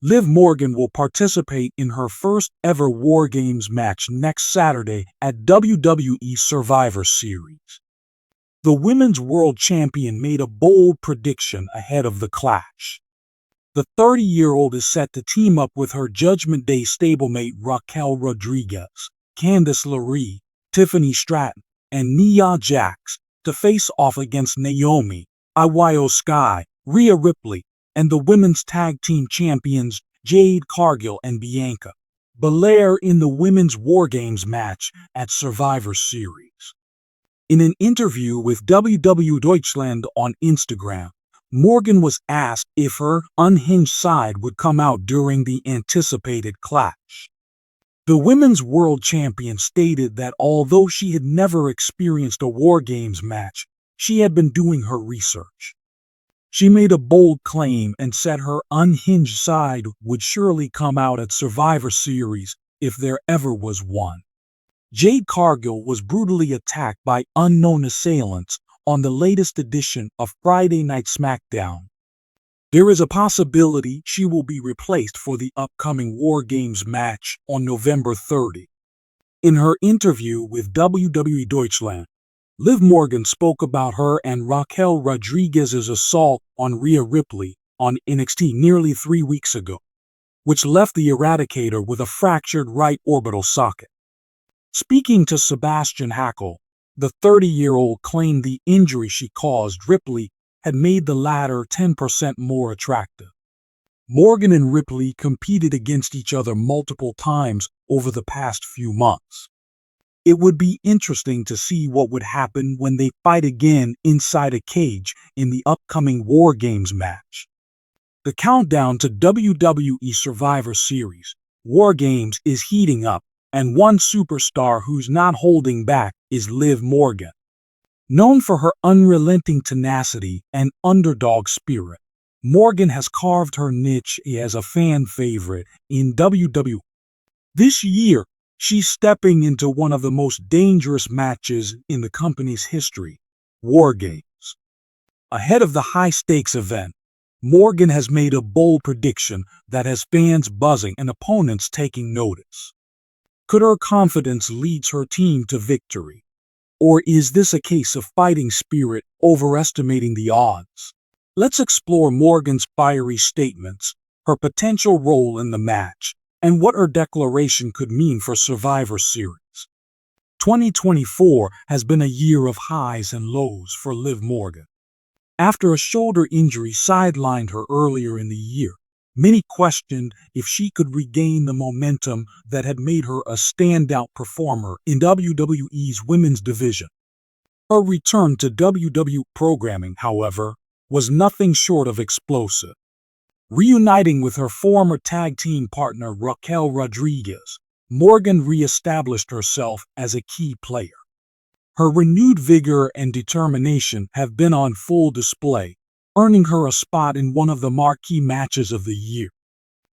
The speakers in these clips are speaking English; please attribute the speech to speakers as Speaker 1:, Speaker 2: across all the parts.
Speaker 1: Liv Morgan will participate in her first ever War Games match next Saturday at WWE Survivor Series. The Women's World Champion made a bold prediction ahead of the clash. The 30-year-old is set to team up with her Judgment Day stablemate Raquel Rodriguez, Candice LeRae, Tiffany Stratton, and Nia Jax to face off against Naomi, Io Sky, Rhea Ripley, and the women's tag team champions Jade Cargill and Bianca Belair in the Women's War Games match at Survivor Series. In an interview with WWE Deutschland on Instagram, Morgan was asked if her unhinged side would come out during the anticipated clash. The Women's World Champion stated that although she had never experienced a War Games match, she had been doing her research. She made a bold claim and said her unhinged side would surely come out at Survivor Series if there ever was one. Jade Cargill was brutally attacked by unknown assailants on the latest edition of Friday Night SmackDown. There is a possibility she will be replaced for the upcoming War Games match on November 30. In her interview with WWE Deutschland, Liv Morgan spoke about her and Raquel Rodriguez's assault on Rhea Ripley on NXT nearly 3 weeks ago, which left the Eradicator with a fractured right orbital socket. Speaking to Sebastian Hackle, the 30-year-old claimed the injury she caused Ripley had made the latter 10% more attractive. Morgan and Ripley competed against each other multiple times over the past few months. It would be interesting to see what would happen when they fight again inside a cage in the upcoming War Games match. The countdown to WWE Survivor Series War Games is heating up, and one superstar who's not holding back is Liv Morgan. Known for her unrelenting tenacity and underdog spirit, Morgan has carved her niche as a fan favorite in WWE. This year, she's stepping into one of the most dangerous matches in the company's history, War Games. Ahead of the high-stakes event, Morgan has made a bold prediction that has fans buzzing and opponents taking notice. Could her confidence lead her team to victory? Or is this a case of fighting spirit overestimating the odds? Let's explore Morgan's fiery statements, her potential role in the match, and what her declaration could mean for Survivor Series. 2024 has been a year of highs and lows for Liv Morgan. After a shoulder injury sidelined her earlier in the year, many questioned if she could regain the momentum that had made her a standout performer in WWE's women's division. Her return to WWE programming, however, was nothing short of explosive. Reuniting with her former tag team partner Raquel Rodriguez, Morgan re-established herself as a key player. Her renewed vigor and determination have been on full display, earning her a spot in one of the marquee matches of the year.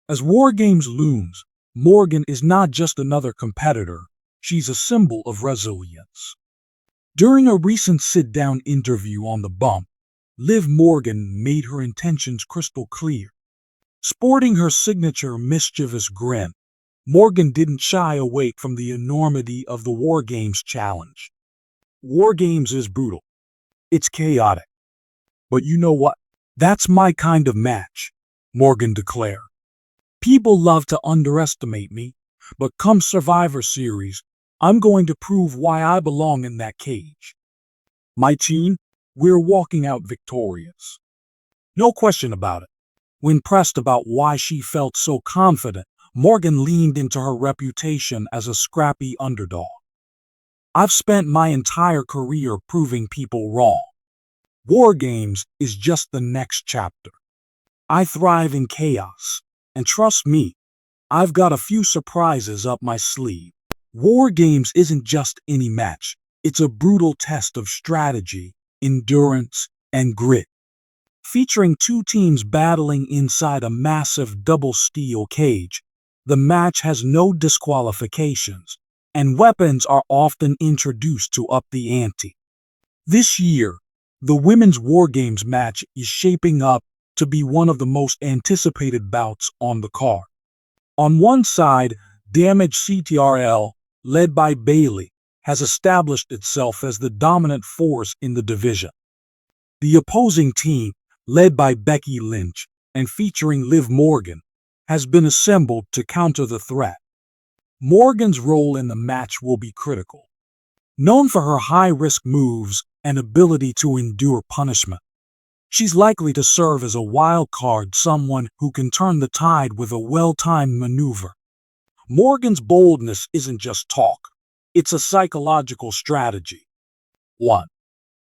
Speaker 1: As War Games looms, Morgan is not just another competitor, she's a symbol of resilience. During a recent sit-down interview on The Bump, Liv Morgan made her intentions crystal clear. Sporting her signature mischievous grin, Morgan didn't shy away from the enormity of the War Games challenge. War Games is brutal. It's chaotic. But you know what? That's my kind of match, Morgan declared. People love to underestimate me, but come Survivor Series, I'm going to prove why I belong in that cage. My team, we're walking out victorious. No question about it. When pressed about why she felt so confident, Morgan leaned into her reputation as a scrappy underdog. I've spent my entire career proving people wrong. War Games is just the next chapter. I thrive in chaos, and trust me, I've got a few surprises up my sleeve. War Games isn't just any match, it's a brutal test of strategy, endurance, and grit. Featuring two teams battling inside a massive double steel cage, the match has no disqualifications, and weapons are often introduced to up the ante. This year, the Women's War Games match is shaping up to be one of the most anticipated bouts on the card. On one side, Damage CTRL, led by Bayley, has established itself as the dominant force in the division. The opposing team, led by Becky Lynch and featuring Liv Morgan, has been assembled to counter the threat. Morgan's role in the match will be critical. Known for her high-risk moves and ability to endure punishment, she's likely to serve as a wild card, someone who can turn the tide with a well-timed maneuver. Morgan's boldness isn't just talk, it's a psychological strategy. 1.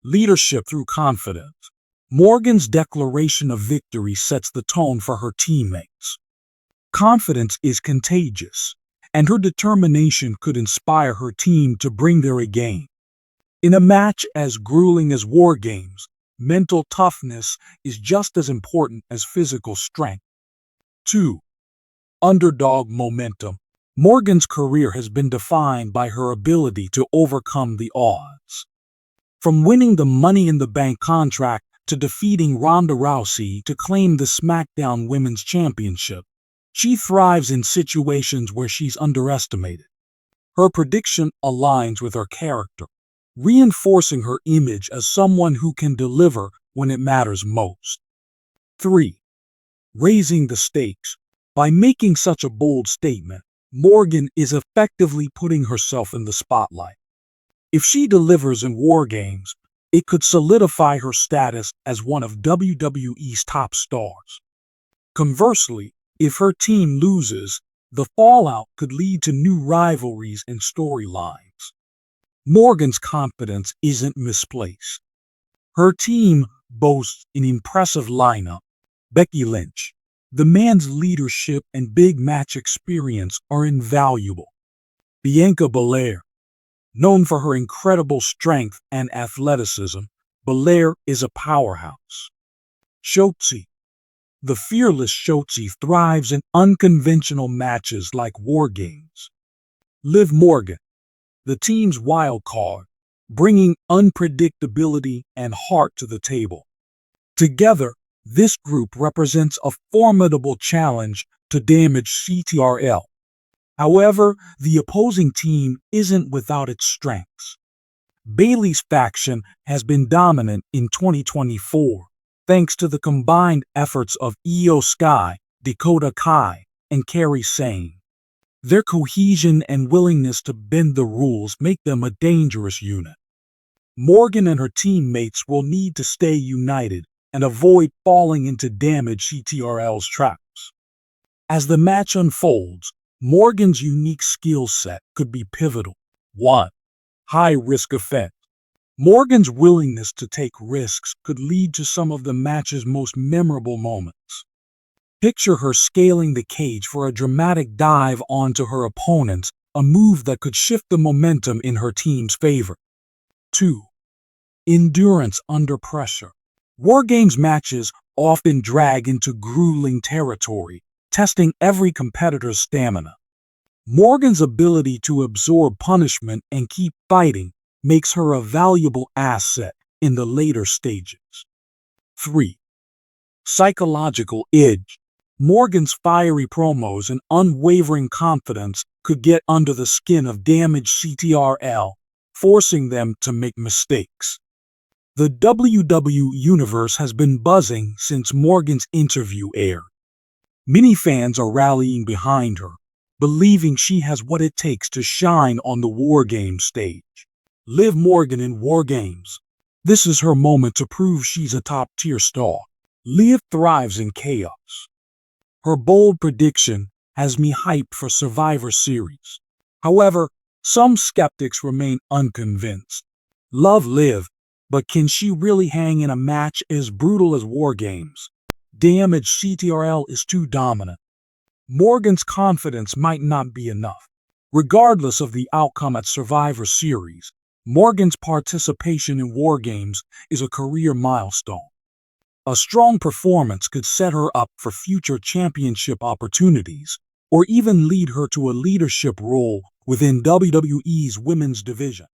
Speaker 1: Leadership through confidence. Morgan's declaration of victory sets the tone for her teammates. Confidence is contagious, and her determination could inspire her team to bring their A game. In a match as grueling as War Games, mental toughness is just as important as physical strength. 2. Underdog momentum. Morgan's career has been defined by her ability to overcome the odds. From winning the Money in the Bank contract to defeating Ronda Rousey to claim the SmackDown Women's Championship, she thrives in situations where she's underestimated. Her prediction aligns with her character, reinforcing her image as someone who can deliver when it matters most. 3. Raising the stakes. By making such a bold statement, Morgan is effectively putting herself in the spotlight. If she delivers in War Games, it could solidify her status as one of WWE's top stars. Conversely, if her team loses, the fallout could lead to new rivalries and storylines. Morgan's confidence isn't misplaced. Her team boasts an impressive lineup. Becky Lynch. The man's leadership and big match experience are invaluable. Bianca Belair. Known for her incredible strength and athleticism, Belair is a powerhouse. Shotzi. The fearless Shotzi thrives in unconventional matches like War Games. Liv Morgan. The team's wild card, bringing unpredictability and heart to the table. Together, this group represents a formidable challenge to Damage CTRL. However, the opposing team isn't without its strengths. Bayley's faction has been dominant in 2024, thanks to the combined efforts of Io Sky, Dakota Kai, and Kairi Sane. Their cohesion and willingness to bend the rules make them a dangerous unit. Morgan and her teammates will need to stay united and avoid falling into Damage CTRL's traps. As the match unfolds, Morgan's unique skill set could be pivotal. 1. High-risk effect. Morgan's willingness to take risks could lead to some of the match's most memorable moments. Picture her scaling the cage for a dramatic dive onto her opponents, a move that could shift the momentum in her team's favor. 2. Endurance under pressure. War Games matches often drag into grueling territory, testing every competitor's stamina. Morgan's ability to absorb punishment and keep fighting makes her a valuable asset in the later stages. 3. Psychological edge. Morgan's fiery promos and unwavering confidence could get under the skin of Damage CTRL, forcing them to make mistakes. The WWE Universe has been buzzing since Morgan's interview aired. Many fans are rallying behind her, believing she has what it takes to shine on the War Games stage. Liv Morgan in War Games. This is her moment to prove she's a top-tier star. Liv thrives in chaos. Her bold prediction has me hyped for Survivor Series. However, some skeptics remain unconvinced. Love Liv, but can she really hang in a match as brutal as War Games? Damage CTRL is too dominant. Morgan's confidence might not be enough. Regardless of the outcome at Survivor Series, Morgan's participation in War Games is a career milestone. A strong performance could set her up for future championship opportunities, or even lead her to a leadership role within WWE's women's division.